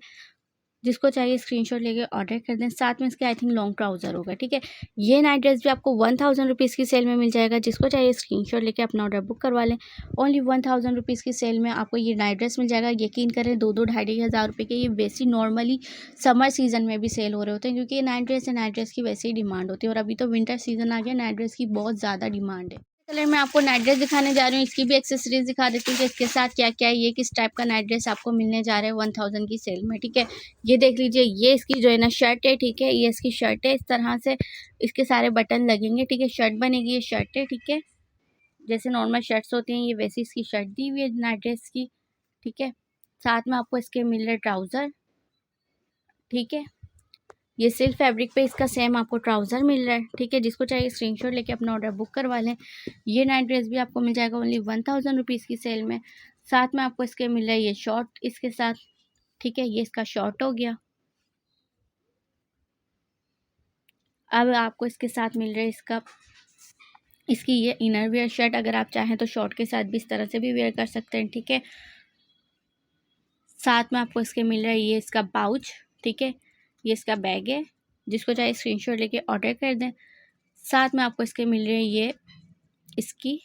जिसको चाहिए स्क्रीनशॉट लेके ऑर्डर कर दें। साथ में इसके आई थिंक लॉन्ग ट्राउज़र होगा, ठीक है। ये नाइट ड्रेस भी आपको 1000 रुपीज़ की सेल में मिल जाएगा। जिसको चाहिए स्क्रीनशॉट लेके अपना ऑर्डर बुक करवा लें। ओनली 1000 रुपीज़ की सेल में आपको ये नाइट ड्रेस मिल जाएगा। यकीन करें 2-2 ढाई हज़ार रुपये के ये वैसे नॉर्मली समर सीज़न में भी सेल हो रहे होते हैं, क्योंकि ये नाइट ड्रेस है, नाइट ड्रेस की वैसे ही डिमांड होती है। और अभी तो विंटर सीज़न आ गया, नाइट ड्रेस की बहुत ज़्यादा डिमांड है। कलर में आपको नाइट ड्रेस दिखाने जा रही हूँ, इसकी भी एक्सेसरीज दिखा देती हूँ कि इसके साथ क्या क्या है। ये किस टाइप का नाइट ड्रेस आपको मिलने जा रहा है 1000 की सेल में, ठीक है। ये देख लीजिए, ये इसकी जो है ना शर्ट है, ठीक है। ये इसकी शर्ट है, इस तरह से इसके सारे बटन लगेंगे, ठीक है। शर्ट बनेगी, ये शर्ट है, ठीक है। जैसे नॉर्मल शर्ट्स होती हैं ये वैसी इसकी शर्ट दी हुई है नाइट ड्रेस की, ठीक है। साथ में आपको इसके मिल रहे ट्राउज़र, ठीक है। ये सिल्क फैब्रिक पे इसका सेम आपको ट्राउज़र मिल रहा है, ठीक है। जिसको चाहिए स्क्रीनशॉट लेके अपना ऑर्डर बुक करवा लें। ये नाइट ड्रेस भी आपको मिल जाएगा ओनली 1000 रुपीज़ की सेल में। साथ में आपको इसके मिल रहा है ये शॉर्ट इसके साथ, ठीक है। ये इसका शॉर्ट हो गया। अब आपको इसके साथ मिल रहा है इसकी ये इनर वेयर शर्ट। अगर आप चाहें तो शॉर्ट के साथ भी इस तरह से भी वेयर कर सकते हैं, ठीक है। साथ में आपको इसके मिल रहा है ये इसका पाउच, ठीक है। ये इसका बैग है, जिसको चाहे स्क्रीनशॉट लेके ऑर्डर कर दें। साथ में आपको इसके मिल रहे हैं ये इसकी,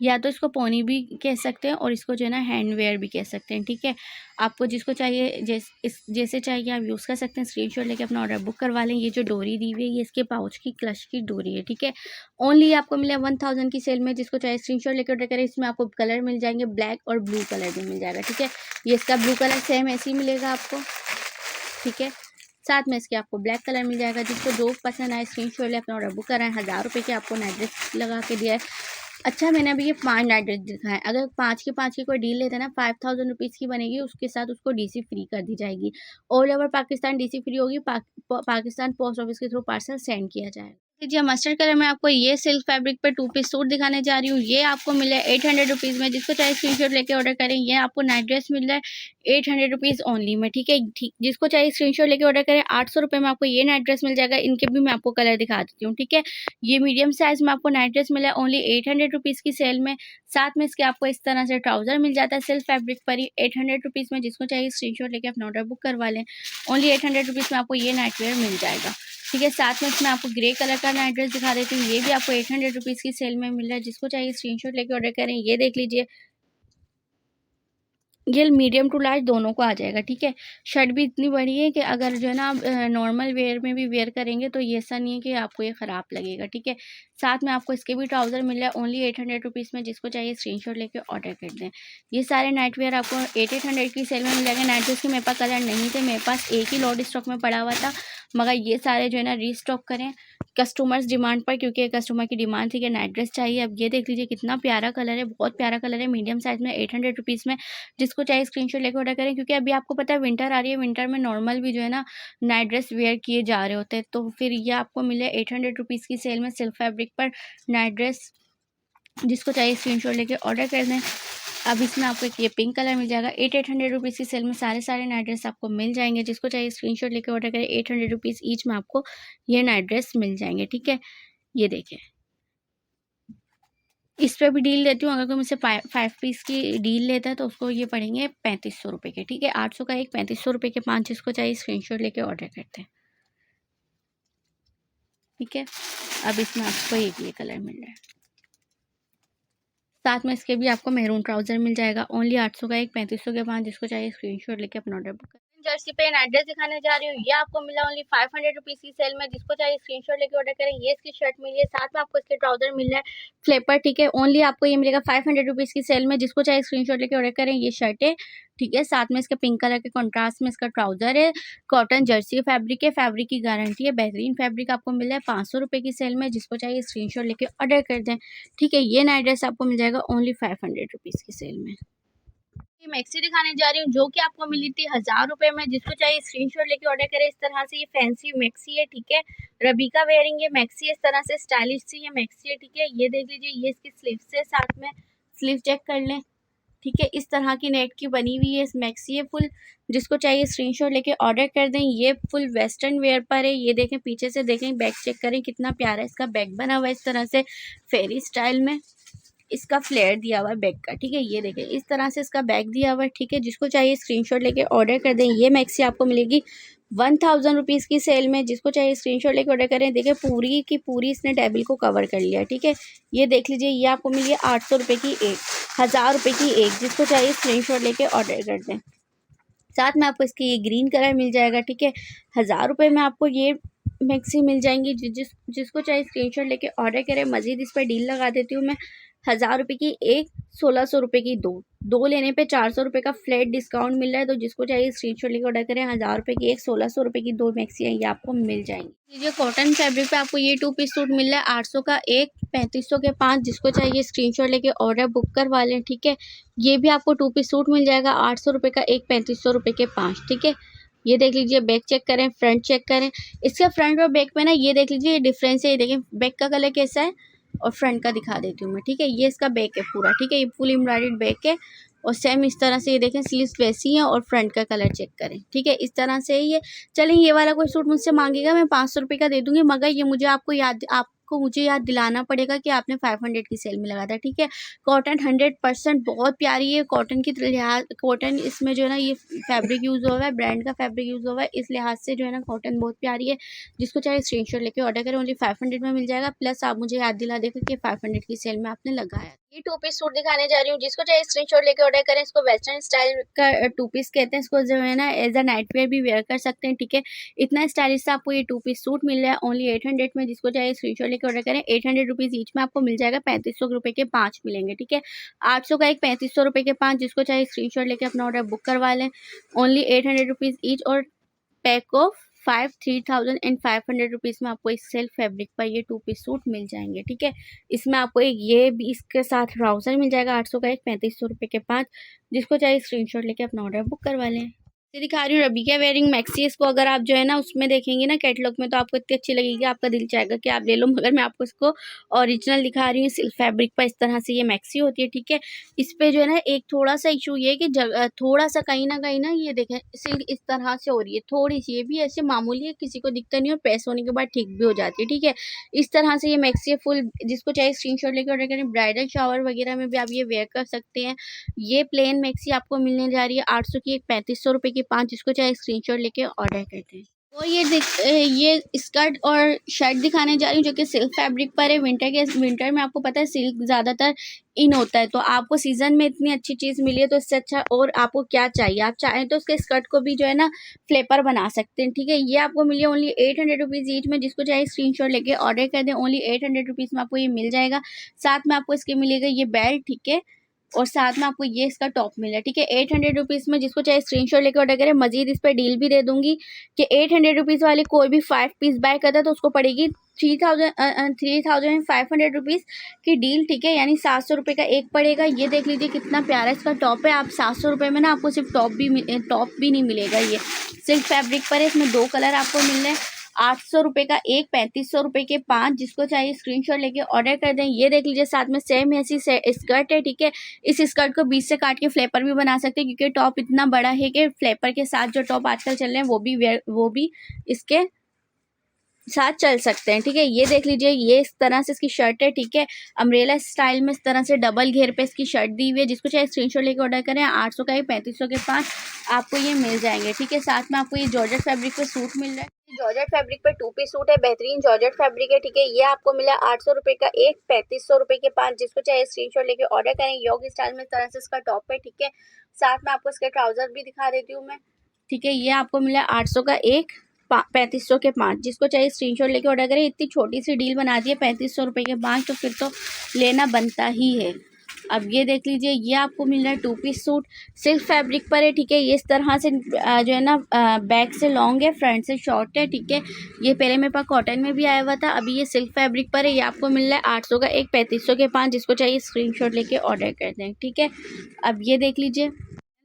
या तो इसको पोनी भी कह सकते हैं और इसको जो है ना हैंडवेयर भी कह सकते हैं, ठीक है। आपको जिसको चाहिए जैसे चाहिए आप यूज़ कर सकते हैं। स्क्रीनशॉट लेके अपना ऑर्डर बुक करवा लें। ये जो डोरी दी हुई है ये इसके पाउच की क्लच की डोरी है, ठीक है। ओनली आपको मिले 1000 की सेल में। जिसको चाहे स्क्रीनशॉट लेके ऑर्डर करें। इसमें आपको कलर मिल जाएंगे, ब्लैक और ब्लू कलर भी मिल जाएगा, ठीक है। ये इसका ब्लू कलर सेम ऐसे ही मिलेगा आपको, ठीक है। साथ में इसके आपको ब्लैक कलर मिल जाएगा। जिसको जो पसंद आए स्क्रीनशॉट ले अपना ऑर्डर बुक कराएं। 1000 रुपये के आपको नाइट ड्रेस लगा के दिया है। अच्छा, मैंने अभी ये 5 नाइट ड्रेस दिखाए। अगर 5 की कोई डील लेते हैं ना 5000 रुपीज़ की बनेगी, उसके साथ उसको डीसी फ्री कर दी जाएगी। All over Pakistan DC free होगी। पाकिस्तान पोस्ट ऑफिस के थ्रू पार्सल सेंड किया जाएगा। जी, मस्टर्ड कलर में आपको ये सिल्क फैब्रिक पे 2 पीस सूट दिखाने जा रही हूँ। ये आपको मिला है 800 रुपीज़ में। जिसको चाहे स्क्रीनशॉट लेके ऑर्डर करें। ये आपको नाइट ड्रेस मिल रहा है 800 रुपीज़ ओनली में, ठीक है। ठीक, जिसको चाहिए स्क्रीनशॉट लेके ऑर्डर करें। 800 रुपये में आपको ये नाइट ड्रेस मिल जाएगा। इनके भी मैं आपको कलर दिखा देती हूँ, ठीक है। ये मीडियम साइज़ में आपको नाइट ड्रेस मिला है ओनली 800 रुपीज़ की सेल में। साथ में इसके आपको इस तरह से ट्राउज़र मिल जाता है सिल्क फैब्रिक पर ही 800 रुपीज़ में। जिसको चाहिए स्क्रीनशॉट लेके अपना ऑर्डर बुक करवा लें। ओनली 800 रुपीज़ में आपको ये नाइट वेयर मिल जाएगा, ठीक है। साथ में इसमें आपको ग्रे कलर का नाइट ड्रेस दिखा देती हूँ। ये भी आपको 800 रुपीज़ की सेल में मिल रहा है। जिसको चाहिए स्क्रीनशॉट लेके ऑर्डर करें। ये देख लीजिए, ये मीडियम टू लार्ज दोनों को आ जाएगा, ठीक है। शर्ट भी इतनी बड़ी है कि अगर जो है ना आप नॉर्मल वेयर में भी वेयर करेंगे तो ये ऐसा नहीं है कि आपको ये ख़राब लगेगा, ठीक है। साथ में आपको इसके भी ट्राउज़र मिल रहा है ओनली 800 रुपीज़ में। जिसको चाहिए स्क्रीनशॉट लेके ऑर्डर कर दें। ये सारे नाइट वेयर आपको 800 की सेल में मिल जाएगा। नाइट ड्रेस के मेरे पास कलर नहीं थे, मेरे पास एक ही लॉट स्टॉक में पड़ा हुआ था, मगर ये सारे जो है ना रीस्टॉक करें कस्टमर्स डिमांड पर, क्योंकि कस्टमर की डिमांड थी कि नाइट ड्रेस चाहिए। अब ये देख लीजिए कितना प्यारा कलर है, बहुत प्यारा कलर है, मीडियम साइज़ में 800 रुपीज़ में। जिसको चाहे स्क्रीनशॉट लेकर ऑर्डर करें। क्योंकि अभी आपको पता है विंटर आ रही है, विंटर में नॉर्मल भी जो है ना नाइट ड्रेस वेयर किए जा रहे होते हैं, तो फिर ये आपको मिले 800 रुपीज़ की सेल में सिल्क फैब्रिक पर नाइट ड्रेस। जिसको चाहिए स्क्रीनशॉट लेके ऑर्डर कर दें। अब इसमें आपको एक ये पिंक कलर मिल जाएगा। 800 रुपीज़ की सेल में सारे नाइट ड्रेस आपको मिल जाएंगे। जिसको चाहिए स्क्रीनशॉट लेके ऑर्डर करें। 800 रुपीज़ ईच में आपको ये नाइट ड्रेस मिल जाएंगे, ठीक है। ये देखें, इस पे भी डील देती हूँ। अगर कोई मुझसे 5 पीस की डील लेता है तो उसको ये पड़ेंगे 3500 रुपये के, ठीक है। 800 का एक, 3500 रुपये के 5। जिसको चाहिए स्क्रीनशॉट लेके ऑर्डर करते हैं, ठीक है। अब इसमें आपको एक ये कलर मिल रहा है। साथ में इसके भी आपको मेहरून ट्राउज़र मिल जाएगा। ओनली 800 का एक, 3500 के 5। जिसको चाहिए स्क्रीनशॉट लेके अपना ऑर्डर बुक करें। जर्सी पे एड्रेस दिखाने जा रही हूँ। ये आपको मिला ओनली 500 रुपीज़ की सेल में। जिसको चाहिए स्क्रीनशॉट लेके ऑर्डर करें। ये इसकी शर्ट मिली है, साथ में आपको इसके ट्राउज़र मिल रहा है फ्लेपर, ठीक है। ओनली आपको ये मिलेगा 500 रुपीज़ की सेल में। जिसको चाहिए स्क्रीनशॉट लेके ऑर्डर करें। ये शर्ट है, ठीक है। साथ में इसका पिंक कलर के कॉन्ट्रास्ट में इसका ट्राउज़र है। कॉटन जर्सी फैब्रिक है, फैब्रिक की गारंटी है, बेहतरीन फैब्रिक आपको मिला है 500 रुपये की सेल में। जिसको चाहिए स्क्रीनशॉट लेके ऑर्डर कर दें, ठीक है। ये नाइट ड्रेस आपको मिल जाएगा ओनली 500 रुपीज़ की सेल में। मैक्सी दिखाने जा रही हूँ जो कि आपको मिली थी 1000 रुपये में। जिसको चाहिए स्क्रीनशॉट लेके ऑर्डर करें। इस तरह से ये फैंसी मैक्सी है, ठीक है। रबीका वेयरिंग है मैक्सी, इस तरह से स्टाइलिश सी ये मैक्सी है, ठीक है। ये देख लीजिए, ये इसकी स्लीव्स है, साथ में स्लीव चेक कर लें, ठीक है। इस तरह की नेट की बनी हुई है, इस मैक्सी है फुल। जिसको चाहिए स्क्रीनशॉट लेके ऑर्डर कर दें। ये फुल वेस्टर्न वेयर पर है। ये देखें, पीछे से देखें, बैक चेक करें कितना प्यारा इसका बैक बना हुआ है, इस तरह से फेरी स्टाइल में इसका फ्लेयर दिया हुआ है बैक का, ठीक है। ये देखें, इस तरह से इसका बैक दिया हुआ है, ठीक है। जिसको चाहिए स्क्रीनशॉट लेके ऑर्डर कर दें। ये मैक्सी आपको मिलेगी 1000 रुपीज़ की सेल में। जिसको चाहिए स्क्रीनशॉट लेके ऑर्डर करें। देखिए पूरी की पूरी इसने टेबल को कवर कर लिया, ठीक है। ये देख लीजिए, ये आपको मिली 800 रुपये की एक, 1000 रुपये की एक। जिसको चाहिए स्क्रीनशॉट लेके ऑर्डर कर दें। साथ में आपको इसकी ये ग्रीन कलर मिल जाएगा, ठीक है। 1000 रुपये में आपको ये मैक्सी मिल जाएंगी। जिसको चाहिए स्क्रीनशॉट लेके ऑर्डर करें। मज़ीद इस पर डील लगा देती हूँ मैं। 1000 रुपये की एक, 1600 रुपये की दो लेने पे 400 रुपये का फ्लैट डिस्काउंट मिल रहा है। तो जिसको चाहिए स्क्रीनशॉट लेके ऑर्डर करें। 1000 रुपये की एक, 1600 रुपये की 2 मैक्सी ये आपको मिल जाएंगी। ये कॉटन फैब्रिक पे आपको ये 2 पीस सूट मिल रहा है 800 का एक, 3500 के 5। जिसको चाहिए स्क्रीनशॉट लेके ऑर्डर बुक करवा लें, ठीक है। ये भी आपको 2 पीस सूट मिल जाएगा 800 रुपये का एक, 3500 रुपये के 5, ठीक है। ये देख लीजिए, बैक चेक करें, फ्रंट चेक करें। इसका फ्रंट और बैक में ना ये देख लीजिए, ये डिफरेंस है। ये देखें बैक का कलर कैसा है और फ्रंट का दिखा देती हूँ मैं, ठीक है। ये इसका बैक है पूरा, ठीक है। ये फुल एम्ब्रॉयडर्ड बैक है और सेम इस तरह से ये देखें स्लीव्स वैसी हैं और फ्रंट का कलर चेक करें, ठीक है। इस तरह से ये चलें। ये वाला कोई सूट मुझसे मांगेगा मैं 500 रुपये का दे दूँगी, मगर ये मुझे आपको आपको मुझे याद दिलाना पड़ेगा कि आपने 500 की सेल में लगाया था, ठीक है। कॉटन 100% बहुत प्यारी है, कॉटन की लिहाज कॉटन इसमें जो है ना ये फैब्रिक यूज़ हुआ है, ब्रांड का फैब्रिक यूज़ हुआ है, इस लिहाज से जो है ना कॉटन बहुत प्यारी है। जिसको चाहे स्क्रीनशॉट लेके ऑर्डर करें, ओनली 500 में मिल जाएगा। प्लस आप मुझे याद दिला देगा कि 500 की सेल में आपने लगाया। ये 2 पीस सूट दिखाने जा रही हूँ, जिसको चाहे स्क्रीनशॉट लेके ऑर्डर करें। इसको वेस्टर्न स्टाइल का 2 पीस कहते हैं, इसको जो है ना एज अ नाइट वेयर भी वेयर कर सकते हैं, ठीक है। इतना स्टाइलिश से आपको ये 2 पीस सूट मिल रहा है ओनली 800 में। जिसको चाहे स्क्रीनशॉट लेके ऑर्डर करें। 800 रुपीज़ ईच में आपको मिल जाएगा, 3500 रुपये के 5 मिलेंगे, ठीक है। 800 का एक, 3500 रुपये के 5। जिसको चाहे स्क्रीनशॉट लेके अपना ऑर्डर बुक करवा लें। ओनली 800 रुपीज़ ईच और पैक ऑफ 3500 में आपको इस सेल्फ फैब्रिक पर ये 2 पीस सूट मिल जाएंगे, ठीक है। इसमें आपको एक ये भी इसके साथ ट्राउज़र मिल जाएगा, 800 का एक, 3500 रुपये के 5। जिसको चाहे स्क्रीनशॉट लेके अपना ऑर्डर बुक करवा लें। ये दिखा रही हूँ रबीका वेयरिंग मैक्सी। इसको अगर आप जो है ना उसमें देखेंगे ना कैटलॉग में, तो आपको इतनी अच्छी लगेगी, आपका दिल चाहेगा कि आप ले लो। मगर मैं आपको इसको ओरिजिनल दिखा रही हूँ। सिल्क फैब्रिक पर इस तरह से ये मैक्सी होती है, ठीक है। इस पे जो है ना एक थोड़ा सा इशू ये है कि थोड़ा सा कहीं ना ये देखें सिल्क इस तरह से हो रही है थोड़ी सी, ये भी ऐसे मामूली है, किसी को दिखता नहीं और प्रेस होने के बाद ठीक भी हो जाती है, ठीक है। इस तरह से ये मैक्सी है फुल। जिसको चाहे स्क्रीनशॉट लेकर ऑर्डर करें। ब्राइडल शावर वगैरह में भी आप ये वेयर कर सकते हैं। ये प्लेन मैक्सी आपको मिलने जा रही है 800 की एक, 3500 रुपये की 5। जिसको चाहे स्क्रीनशॉट लेके ऑर्डर करते हैं। और ये स्कर्ट और शर्ट दिखाने जा रही हूँ जो कि सिल्क फैब्रिक पर है। विंटर में आपको पता है सिल्क ज़्यादातर इन होता है, तो आपको सीज़न में इतनी अच्छी चीज़ मिली है तो इससे अच्छा और आपको क्या चाहिए। आप चाहें तो उसके स्कर्ट को भी जो है ना फ्लेपर बना सकते हैं, ठीक है। ये आपको मिली है ओनली 800 रुपीज़ ईच में। जिसको चाहे स्क्रीनशॉट लेके ऑर्डर कर दें। ओनली 800 रुपीज़ में आपको ये मिल जाएगा। साथ में आपको इसके मिलेगा ये बेल्ट, ठीक है। और साथ में आपको ये इसका टॉप मिल रहा है, ठीक है। 800 रुपीज़ में। जिसको चाहे स्क्रीनशॉट लेकर ऑर्डर करें। मजीद इस पर डील भी दे दूंगी कि 800 रुपीज़ वाले कोई भी 5 पीस बाय करता है तो उसको पड़ेगी 3500 रुपीज़ की डील, ठीक है। यानी 700 रुपये का एक पड़ेगा। ये देख लीजिए कितना प्यारा इसका टॉप है। आप 700 रुपये में ना आपको सिर्फ टॉप भी नहीं मिलेगा। ये सिल्क फैब्रिक पर है, इसमें 2 कलर आपको मिल रहे हैं। 800 रुपये का एक, 3500 रुपये के 5। जिसको चाहिए स्क्रीनशॉट लेके ऑर्डर कर दें। ये देख लीजिए साथ में सेम ऐसी स्कर्ट है, ठीक है। इस स्कर्ट को बीच से काट के फ्लेपर भी बना सकते हैं, क्योंकि टॉप इतना बड़ा है कि फ्लेपर के साथ जो टॉप आजकल चल रहे हैं वो भी इसके साथ चल सकते हैं, ठीक है। ये देख लीजिए ये इस तरह से इसकी शर्ट है, ठीक है। अम्ब्रेला स्टाइल में इस तरह से डबल घेर पे इसकी शर्ट दी हुई है। जिसको चाहे स्क्रीनशॉट लेके ऑर्डर करें। 800 का ही, 3500 के 5 आपको ये मिल जाएंगे, ठीक है। साथ में आपको ये जॉर्जेट फैब्रिक पे सूट मिल रहा है। जॉर्जेट फैब्रिक पर 2 पीस सूट है, बेहतरीन जॉर्जेट फैब्रिक है, ठीक है। ये आपको मिला 800 रुपये का एक, 3500 रुपये के 5। जिसको चाहे स्क्रीनशॉट लेके ऑर्डर करें। योग स्टाइल में इस तरह से इसका टॉप है, ठीक है। साथ में आपको इसके ट्राउजर भी दिखा देती हूँ मैं, ठीक है। ये आपको मिला 800 का एक, 3500 के 5। जिसको चाहिए स्क्रीनशॉट लेके ऑर्डर करें। इतनी छोटी सी डील बना दी है 3500 रुपये के 5, तो फिर तो लेना बनता ही है। अब ये देख लीजिए ये आपको मिल रहा है 2 पीस सूट सिल्क फैब्रिक पर है, ठीक है। ये इस तरह से जो है ना बैक से लॉन्ग है, फ्रंट से शॉर्ट है, ठीक है। ये पहले मेरे पास कॉटन में भी आया हुआ था, अभी ये सिल्क फैब्रिक पर है। ये आपको मिल रहा है 800 का एक, 3500 के 5। जिसको चाहिए स्क्रीनशॉट लेके ऑर्डर कर दें, ठीक है। अब ये देख लीजिए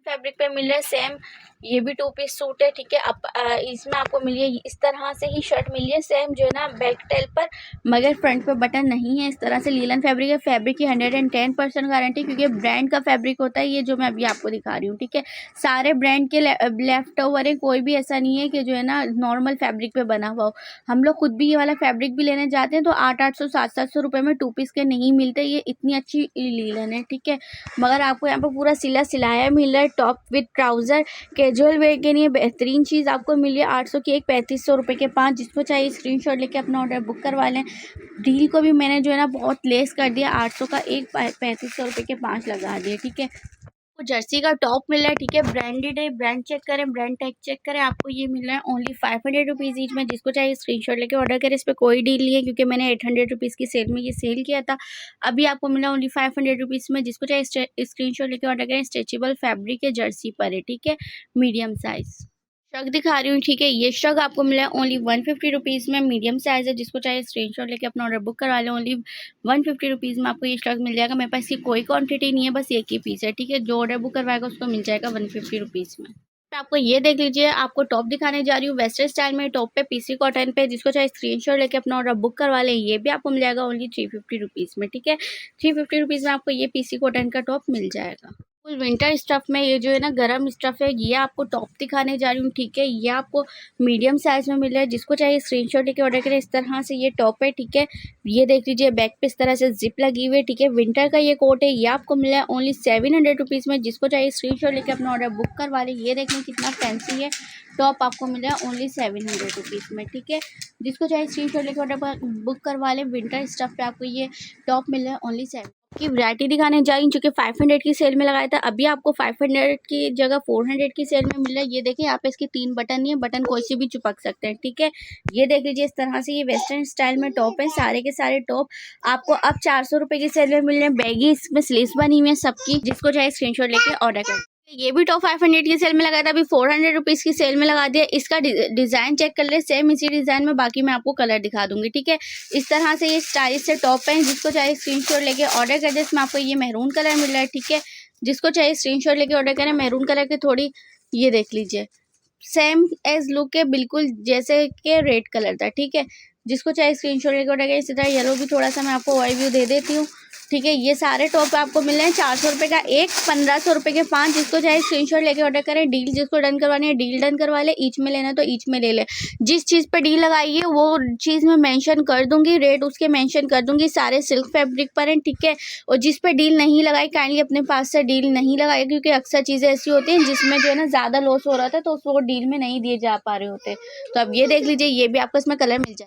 फैब्रिक पे मिल रहा है सेम, ये भी 2 पीस सूट है, ठीक है। अब इसमें आपको मिली है इस तरह से ही शर्ट मिली है सेम जो है ना बैक टेल पर, मगर फ्रंट पे बटन नहीं है। इस तरह से लीलन फैब्रिक है। फैब्रिक की 110% गारंटी, क्योंकि ब्रांड का फैब्रिक होता है ये जो मैं अभी आपको दिखा रही हूँ, ठीक है। सारे ब्रांड के लेफ्ट ओवर है, कोई भी ऐसा नहीं है कि जो है ना नॉर्मल फैब्रिक पे बना हुआ हो। हम लोग खुद भी ये वाला फैब्रिक भी लेने जाते हैं तो 800 700 रुपये में 2 पीस के नहीं मिलते। ये इतनी अच्छी लीलन है, ठीक है। मगर आपको यहाँ पर पूरा सिलाया मिल रहा है। Top with trouser casual wear के लिए बेहतरीन चीज़ आपको मिली है 800 की एक, 3500 रुपये के 5। जिसको चाहिए स्क्रीनशॉट लेके अपना ऑर्डर बुक करवा लें। डील को भी मैंने जो है ना बहुत लेस कर दिया, 800 का एक, 3500 रुपये के 5 लगा दिए, ठीक है। आपको जर्सी का टॉप मिल रहा है, ठीक है। ब्रांडेड है, ब्रांड चेक करें, ब्रांड टैग चेक करें। आपको ये मिल रहा है ओनली 500 रुपीज़ ईच में। जिसको चाहिए स्क्रीनशॉट लेके ऑर्डर करें। इस पर कोई डील नहीं है, क्योंकि मैंने 800 रुपीज़ की सेल में ये सेल किया था। अभी आपको मिल रहा है ओनली 500 रुपीज़ में। जिसको चाहे स्क्रीनशॉट लेके ऑर्डर करें। स्ट्रेचेबल फैब्रिक है, जर्सी पर है, ठीक है, मीडियम साइज़। श्रग दिखा रही हूँ, ठीक है। ये श्रग आपको मिला है ओनली 150 रुपीज़ में, मीडियम साइज़ है। जिसको चाहे स्क्रीनशॉट लेके अपना ऑर्डर बुक करवा लें। ओनली 150 रुपीज़ में आपको ये श्रग मिल जाएगा। मेरे पास इसकी कोई क्वांटिटी नहीं है, बस एक ही पीस है, ठीक है। जो ऑर्डर बुक करवाएगा उसको मिल जाएगा 150 रुपीज़ में। तो आपको ये देख लीजिए, आपको टॉप दिखाने जा रही हूँ वेस्टर्न स्टाइल में। टॉप पे पीसी कॉटन पे। जिसको चाहे स्क्रीनशॉट लेके अपना ऑर्डर बुक करवा लें। ये भी आपको मिल जाएगा ओनली 350 रुपीज़ में, ठीक है। 350 रुपीज़ में आपको ये पीसी कॉटन का टॉप मिल जाएगा। फुल विंटर स्टफ में ये जो है ना गरम स्टफ है, ये आपको टॉप दिखाने जा रही हूँ, ठीक है। ये आपको मीडियम साइज में मिल रहा है, जिसको चाहिए स्क्रीनशॉट लेके ऑर्डर करें। इस तरह से ये टॉप है, ठीक है। ये देख लीजिए बैक पे इस तरह से जिप लगी हुई है, ठीक है। विंटर का ये कोट है, ये आपको मिला है ओनली 700 रुपीज़ में। जिसको चाहिए स्क्रीनशॉट लेके अपना ऑर्डर बुक करवा ले। ये देखें कितना फैंसी है, टॉप आपको मिला है ओनली 700 रुपीज़ में, ठीक है। जिसको चाहिए स्क्रीनशॉट लेके ऑर्डर बुक करवा लें। विंटर स्टफ पे आपको ये टॉप मिल रहा है ओनली 7 की वैरायटी दिखाने जा रही हूँ, जो कि 500 की सेल में लगाया था। अभी आपको 500 की जगह 400 की सेल में मिल रहा है। ये देखिए यहाँ पे इसके 3 बटन ही है, बटन कोई से भी चिपक सकते हैं, ठीक है। ये देख लीजिए इस तरह से ये वेस्टर्न स्टाइल में टॉप है। सारे के सारे टॉप आपको अब 400 रुपये की सेल में मिल रहे हैं। बैगी इसमें स्लीव्स बनी हुई है सबकी। जिसको चाहे स्क्रीनशॉट लेके ऑर्डर कर। ये भी टॉप 500 की सेल में लगाया था, अभी 400 रुपीज़ की सेल में लगा दिया। इसका डिज़ाइन चेक कर ले, सेम इसी डिज़ाइन में, बाकी मैं आपको कलर दिखा दूंगी, ठीक है। इस तरह से ये स्टाइलिश से टॉप है। जिसको चाहिए स्क्रीनशॉट लेके ऑर्डर कर दे। इसमें आपको ये मैरून कलर मिल रहा है, ठीक है। जिसको चाहिए स्क्रीनशॉट लेके ऑर्डर करें। मैरून कलर की थोड़ी ये देख लीजिए सेम एज लुक है, बिल्कुल जैसे कि रेड कलर था, ठीक है। जिसको चाहे स्क्रीनशॉट लेके ऑर्डर करें। इसी तरह येलो भी थोड़ा सा मैं आपको ओवरव्यू दे देती हूँ, ठीक है। ये सारे टॉप आपको मिल रहे हैं 400 रुपये का एक, 1500 रुपये के 5। जिसको चाहे स्क्रीनशॉट लेके ऑर्डर करें। डील जिसको डन करवानी है डील डन करवा ले, ईच में लेना तो ईच में ले ले। जिस चीज़ पर डील लगाई है वो चीज़ मैं मेंशन कर दूंगी, रेट उसके मेंशन कर दूंगी। सारे सिल्क फैब्रिक पर हैं, ठीक है। और जिस पर डील नहीं लगाई काइंडली अपने पास से डील नहीं लगाई, क्योंकि अक्सर चीज़ें ऐसी होती हैं जिसमें जो है ना ज़्यादा लॉस हो रहा था तो उसको डील में नहीं दिए जा पा रहे होते। तो अब ये देख लीजिए, ये भी आपको इसमें कलर मिल जाए।